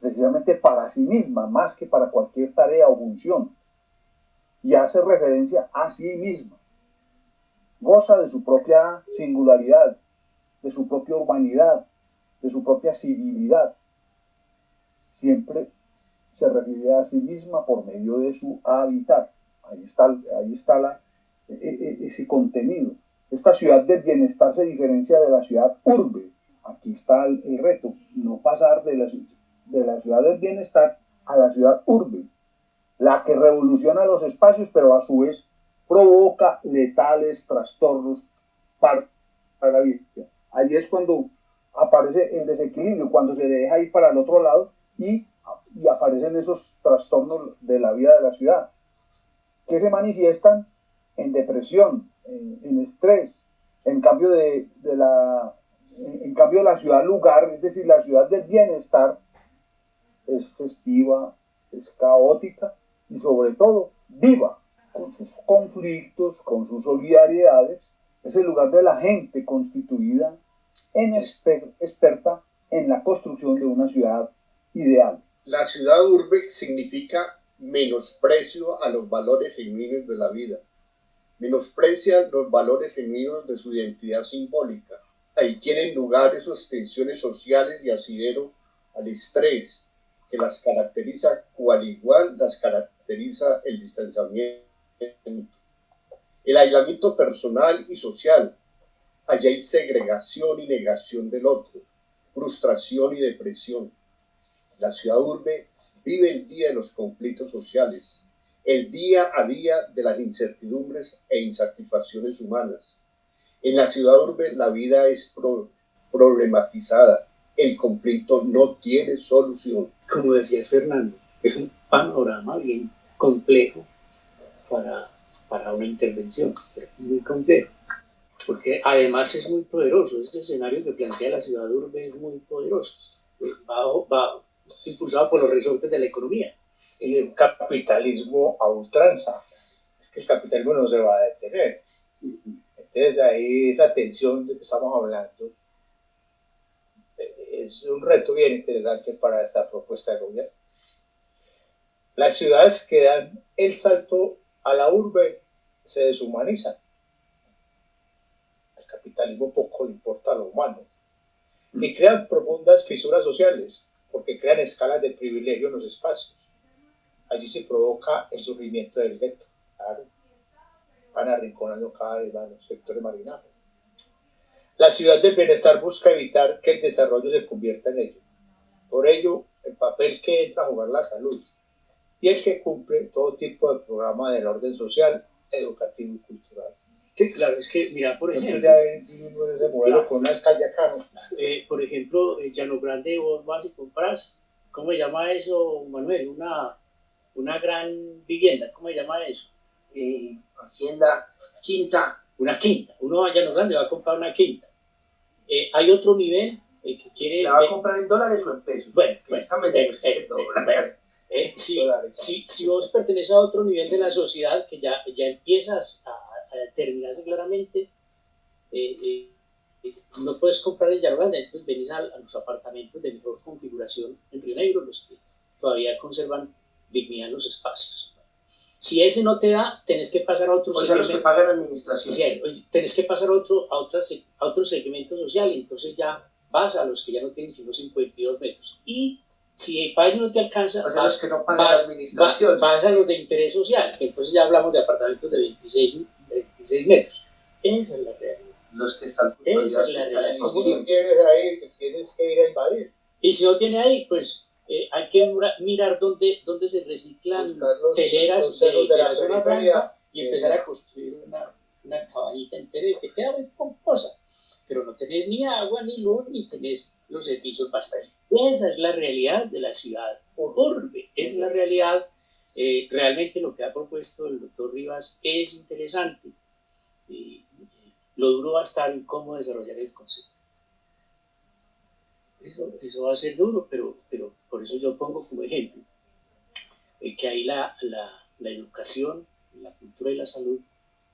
precisamente para sí misma, más que para cualquier tarea o función, y hace referencia a sí misma. Goza de su propia singularidad, de su propia urbanidad, de su propia civilidad. Siempre se refiere a sí misma por medio de su hábitat. Ahí está ese contenido. Esta ciudad del bienestar se diferencia de la ciudad urbe. Aquí está el reto, no pasar de la ciudad del bienestar a la ciudad urbe, la que revoluciona los espacios, pero a su vez provoca letales trastornos para la vida. Ahí es cuando aparece el desequilibrio, cuando se deja ir para el otro lado y aparecen esos trastornos de la vida de la ciudad, que se manifiestan en depresión, en estrés. En cambio la ciudad lugar, es decir, la ciudad del bienestar, es festiva, es caótica y sobre todo viva, con sus conflictos, con sus solidaridades. Es el lugar de la gente constituida experta en la construcción de una ciudad ideal. La ciudad urbe significa menosprecio a los valores genuinos de la vida. Menosprecia los valores genuinos de su identidad simbólica. Ahí tienen lugar esas tensiones sociales y asidero al estrés que las caracteriza, cual igual las caracteriza el distanciamiento, el aislamiento personal y social. Allá hay segregación y negación del otro, frustración y depresión. La ciudad urbe vive el día de los conflictos sociales, el día a día de las incertidumbres e insatisfacciones humanas. En la ciudad urbe la vida es problematizada, el conflicto no tiene solución. Como decía Fernando, es un panorama bien complejo para una intervención, pero muy complejo, porque además es muy poderoso. Este escenario que plantea la ciudad urbe es muy poderoso, va impulsado por los resortes de la economía. Y de un capitalismo a ultranza. Es que el capitalismo no se va a detener. Entonces ahí esa tensión de que estamos hablando es un reto bien interesante para esta propuesta de gobierno. Las ciudades que dan el salto a la urbe se deshumanizan. Al capitalismo poco le importa lo humano. Y crean profundas fisuras sociales, porque crean escalas de privilegio en los espacios. Allí se provoca el surgimiento del gueto. Claro. Van arrinconando cada vez más los sectores marginales. La ciudad del bienestar busca evitar que el desarrollo se convierta en ello. Por ello, el papel que entra a jugar la salud y el que cumple todo tipo de programa del orden social, educativo y cultural. Sí, claro, es que, mira, por ejemplo... Ya vivimos ese modelo claro. Con un alcalde acá, ¿no? Por ejemplo, Llano Grande, vos vas y compras, ¿cómo se llama eso, Manuel? Una gran vivienda, ¿cómo se llama eso? Hacienda quinta. Una quinta. Uno va a Llano Grande, va a comprar una quinta. Hay otro nivel, el que quiere... ¿La va a comprar en dólares o en pesos? Bueno, si vos perteneces a otro nivel de la sociedad, que ya empiezas a determinarse claramente, no puedes comprar en Llano Grande, entonces venís a los apartamentos de mejor configuración en Río Negro, los que todavía conservan dignidad en los espacios. Si ese no te da, tenés que pasar a otro segmento. O sea, los que pagan administración. Sí, tenés que pasar a otro segmento social, y entonces ya vas a los que ya no tienen sino 52 metros. Y si el país no te alcanza, o sea, los que no pagan administración. Vas a los de interés social, entonces ya hablamos de apartamentos de 26 metros. Esa es la realidad. Los que están... Esa es la realidad. Si no tienes ahí, tienes que ir a invadir. Y si no tiene ahí, pues... hay que mirar dónde se reciclan teleras de la zona franca y empezar a construir una cabañita entera que queda muy pomposa, pero no tenés ni agua, ni luz, ni tenés los servicios básicos. Esa es la realidad de la ciudad urbe, es la realidad. Realmente lo que ha propuesto el doctor Rivas es interesante. Lo duro va a estar en cómo desarrollar el concepto. Eso va a ser duro, pero por eso yo pongo como ejemplo que ahí la educación, la cultura y la salud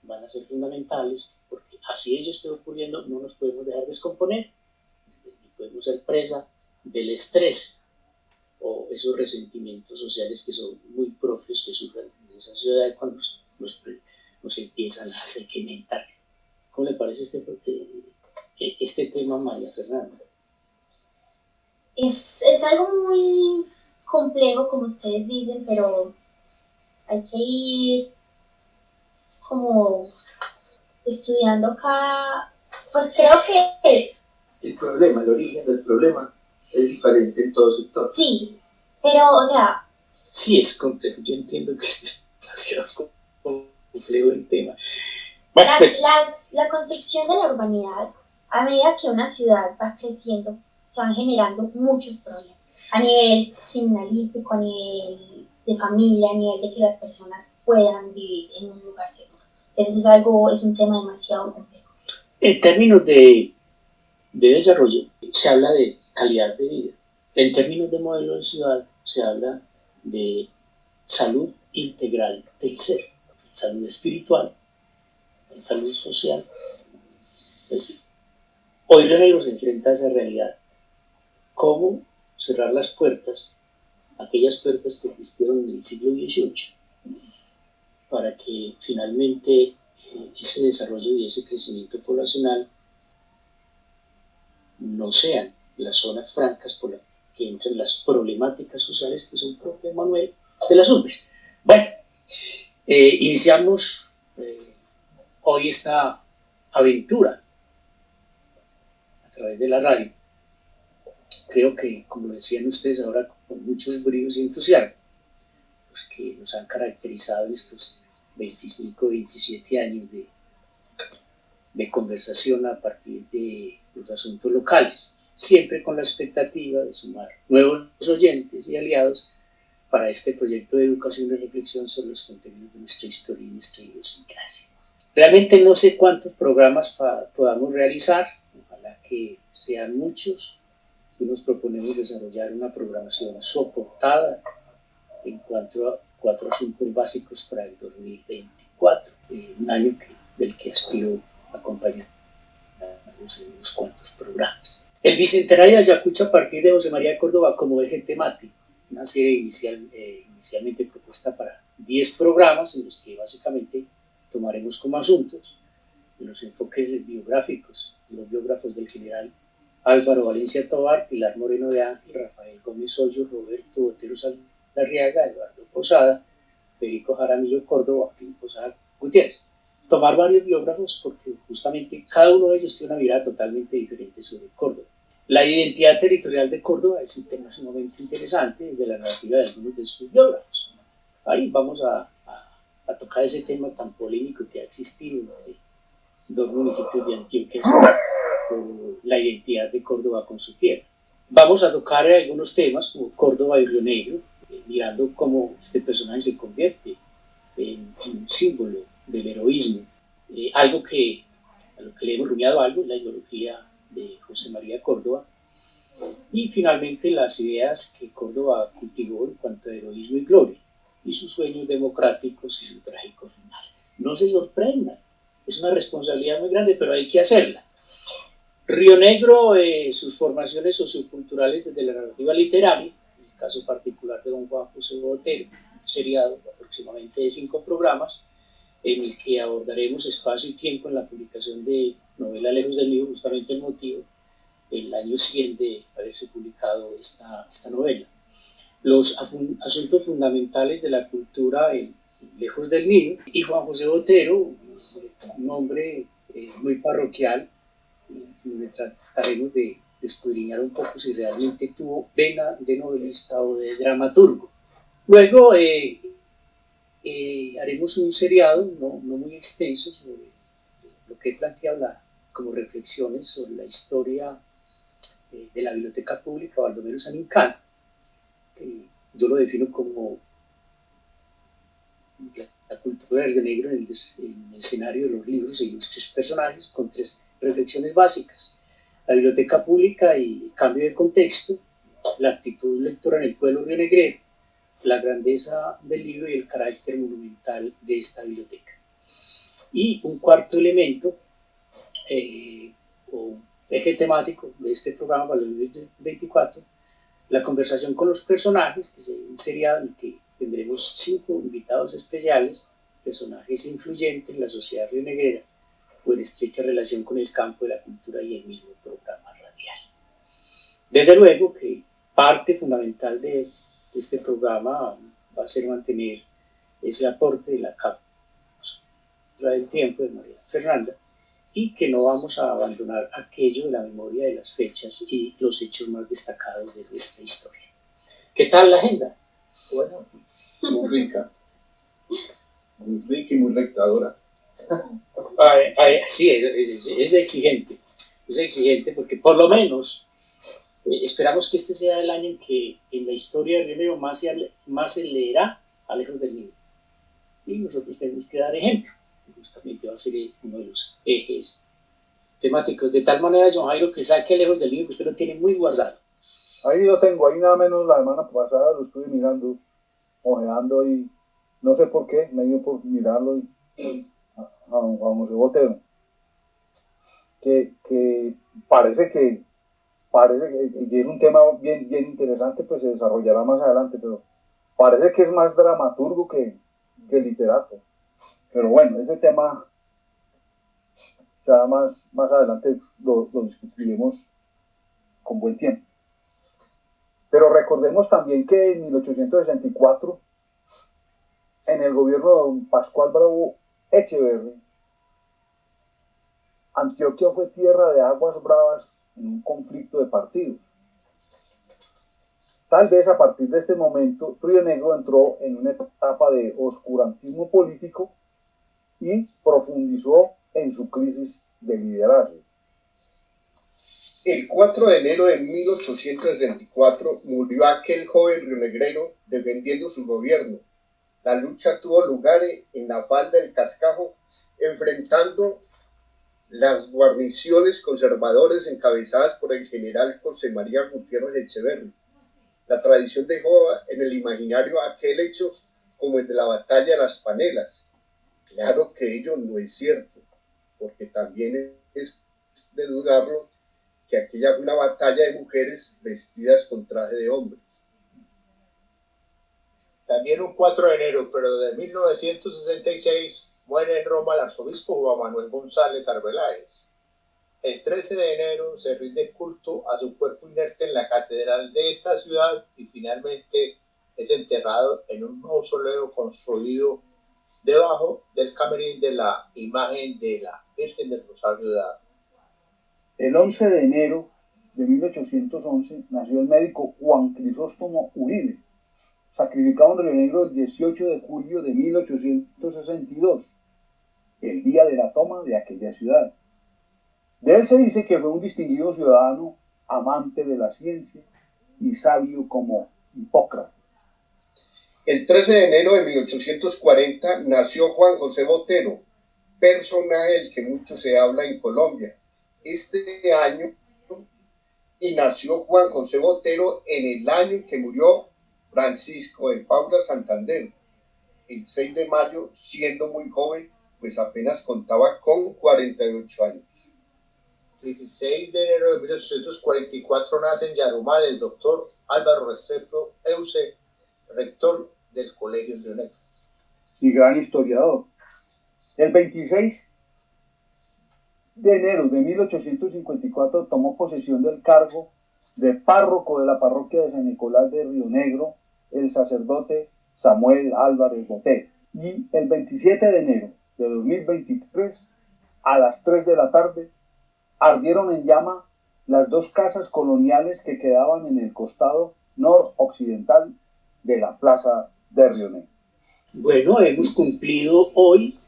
van a ser fundamentales, porque así ello esté ocurriendo, no nos podemos dejar descomponer, ni podemos ser presa del estrés o esos resentimientos sociales que son muy propios que sufren en esa ciudad cuando nos empiezan a segmentar. ¿Cómo le parece este tema, María Fernanda? Es algo muy complejo, como ustedes dicen, pero hay que ir como estudiando cada... Pues creo que... El origen del problema es diferente en todo sector. Sí, pero, o sea... Sí, es complejo. Yo entiendo que es demasiado complejo el tema. Bueno, la construcción de la urbanidad, a medida que una ciudad va creciendo, se van generando muchos problemas a nivel criminalístico, a nivel de familia, a nivel de que las personas puedan vivir en un lugar seguro. Entonces es un tema demasiado complejo. En términos de desarrollo, se habla de calidad de vida. En términos de modelo de ciudad, se habla de salud integral del ser, salud espiritual, salud social. Es decir, hoy Río Negro se enfrenta a esa realidad. ¿Cómo cerrar las puertas, aquellas puertas que existieron en el siglo XVIII, para que finalmente ese desarrollo y ese crecimiento poblacional no sean las zonas francas por las que entran las problemáticas sociales que son propias, Manuel, de las urbes? Bueno, iniciamos hoy esta aventura a través de la radio. Creo que, como lo decían ustedes ahora, con muchos bríos y entusiasmo, pues, que nos han caracterizado en estos 25, 27 años de conversación a partir de los asuntos locales, siempre con la expectativa de sumar nuevos oyentes y aliados para este proyecto de educación y reflexión sobre los contenidos de nuestra historia y nuestra idiosincrasia. Realmente no sé cuántos programas podamos realizar, ojalá que sean muchos, si nos proponemos desarrollar una programación soportada en cuanto a 4 asuntos básicos para el 2024, un año del que aspiro a acompañar en unos cuantos programas. El Bicentenario de Ayacucho, a partir de José María Córdoba como eje temático, una serie inicialmente propuesta para 10 programas en los que básicamente tomaremos como asuntos los enfoques biográficos de los biógrafos del general Álvaro Valencia Tovar, Pilar Moreno de Ángel, Rafael Gómez Hoyo, Roberto Botero Saldarriaga, Eduardo Posada, Perico Jaramillo Córdoba, Pío Posada Gutiérrez. Tomar varios biógrafos porque justamente cada uno de ellos tiene una mirada totalmente diferente sobre Córdoba. La identidad territorial de Córdoba es un tema sumamente interesante desde la narrativa de algunos de sus biógrafos. Ahí vamos a tocar ese tema tan polémico que ha existido entre 2 municipios de Antioquia sobre la identidad de Córdoba con su tierra. Vamos a tocar algunos temas como Córdoba y Río Negro, mirando cómo este personaje se convierte en un símbolo del heroísmo, algo a lo que le hemos rumiado algo, la ideología de José María Córdoba, y finalmente las ideas que Córdoba cultivó en cuanto a heroísmo y gloria, y sus sueños democráticos y su trágico final. No se sorprendan, es una responsabilidad muy grande, pero hay que hacerla. Río Negro, sus formaciones socioculturales desde la narrativa literaria, en el caso particular de don Juan José Botero, un seriado aproximadamente de 5 programas, en el que abordaremos espacio y tiempo en la publicación de novela Lejos del Mío, justamente el motivo, el año 100 de haberse publicado esta novela. Los asuntos fundamentales de la cultura en Lejos del Mío, y Juan José Botero, un hombre muy parroquial, donde trataremos de escudriñar un poco si realmente tuvo vena de novelista o de dramaturgo. Luego haremos un seriado no muy extenso sobre lo que he planteado como reflexiones sobre la historia de la Biblioteca Pública Baldomero Sanincano, que yo lo defino como la cultura del Río Negro en el escenario de los libros e ilustres personajes, con 3 reflexiones básicas: la biblioteca pública y el cambio de contexto, la actitud lectora en el pueblo rionegrero, la grandeza del libro y el carácter monumental de esta biblioteca. Y un cuarto elemento o eje temático de este programa para el 2024, la conversación con los personajes, que es un seriado en el que tendremos 5 invitados especiales, personajes influyentes en la sociedad rionegrera o en estrecha relación con el campo de la cultura y el mismo programa radial. Desde luego que parte fundamental de este programa va a ser mantener ese aporte de la cápsula del tiempo de María Fernanda, y que no vamos a abandonar aquello de la memoria de las fechas y los hechos más destacados de nuestra historia. ¿Qué tal la agenda? Bueno, muy rica y muy rectadora. Sí, es exigente porque por lo menos esperamos que este sea el año en que en la historia del Río Negro más se leerá a Lejos del Mío, y nosotros tenemos que dar ejemplo. Justamente va a ser uno de los ejes temáticos, de tal manera, John Jairo, que saque Lejos del Mío, que usted lo tiene muy guardado. Ahí lo tengo, ahí nada menos la semana pasada lo estuve mirando, ojeando, y no sé por qué, me dio por mirarlo a José Botero, que parece que es un tema bien interesante, pues se desarrollará más adelante, pero parece que es más dramaturgo que literato. Pero bueno, ese tema ya más adelante lo discutiremos con buen tiempo. Pero recordemos también que en 1864, en el gobierno de don Pascual Bravo Echeverri, Antioquia fue tierra de aguas bravas en un conflicto de partidos. Tal vez a partir de este momento Río Negro entró en una etapa de oscurantismo político y profundizó en su crisis de liderazgo. El 4 de enero de 1864 murió aquel joven rionegrero defendiendo su gobierno. La lucha tuvo lugar en la falda del Cascajo, enfrentando las guarniciones conservadoras encabezadas por el general José María Gutiérrez Echeverri. La tradición dejó en el imaginario aquel hecho como el de la batalla de las Panelas. Claro que ello no es cierto, porque también es de dudarlo que aquella fue una batalla de mujeres vestidas con traje de hombres. También un 4 de enero, pero de 1966, muere en Roma el arzobispo Juan Manuel González Arbeláez. El 13 de enero se rinde culto a su cuerpo inerte en la catedral de esta ciudad y finalmente es enterrado en un mausoleo construido debajo del camerín de la imagen de la Virgen del Rosario de Ávila. El 11 de enero de 1811 nació el médico Juan Crisóstomo Uribe, sacrificado en Río Negro el 18 de julio de 1862, el día de la toma de aquella ciudad. De él se dice que fue un distinguido ciudadano, amante de la ciencia y sabio como Hipócrates. El 13 de enero de 1840 nació Juan José Botero, personaje del que mucho se habla en Colombia. Este año, y nació Juan José Botero en el año en que murió Francisco de Paula Santander, el 6 de mayo, siendo muy joven, pues apenas contaba con 48 años. 16 de enero de 1844 nace en Yarumal el doctor Álvaro Restrepo Euse, rector del Colegio de Negro. Y gran historiador. El 26 de enero de 1854 tomó posesión del cargo de párroco de la parroquia de San Nicolás de Río Negro el sacerdote Samuel Álvarez Botero. Y el 27 de enero de 2023, a las 3 de la tarde, ardieron en llama las dos casas coloniales que quedaban en el costado noroccidental de la plaza de Río Negro. Bueno, hemos cumplido hoy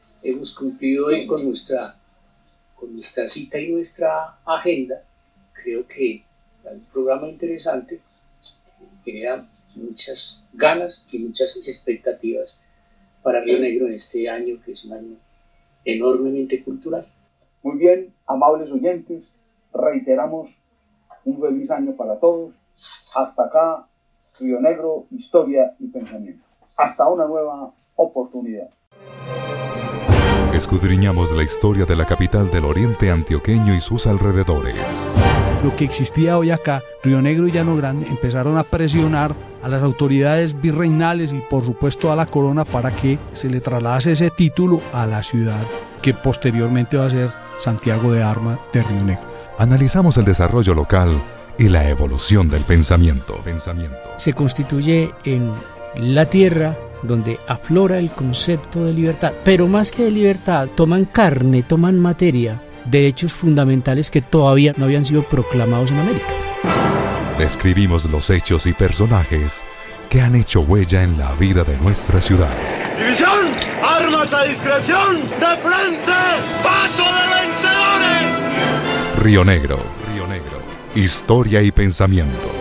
con nuestra cita y nuestra agenda. Creo que es un programa interesante que genera muchas ganas y muchas expectativas para Río Negro en este año, que es un año enormemente cultural. Muy bien, amables oyentes, reiteramos un feliz año para todos. Hasta acá, Río Negro, historia y pensamiento. Hasta una nueva oportunidad. Escudriñamos la historia de la capital del oriente antioqueño y sus alrededores. Lo que existía hoy acá, Río Negro y Llano Grande, empezaron a presionar a las autoridades virreinales y por supuesto a la corona para que se le trasladase ese título a la ciudad que posteriormente va a ser Santiago de Arma de Río Negro. Analizamos el desarrollo local y la evolución del pensamiento. Se constituye en la tierra donde aflora el concepto de libertad, pero más que de libertad, toman carne, toman materia de hechos fundamentales que todavía no habían sido proclamados en América. Describimos los hechos y personajes que han hecho huella en la vida de nuestra ciudad. ¡División! ¡Armas a discreción! ¡De frente! ¡Paso de vencedores! Río Negro. Historia y pensamiento.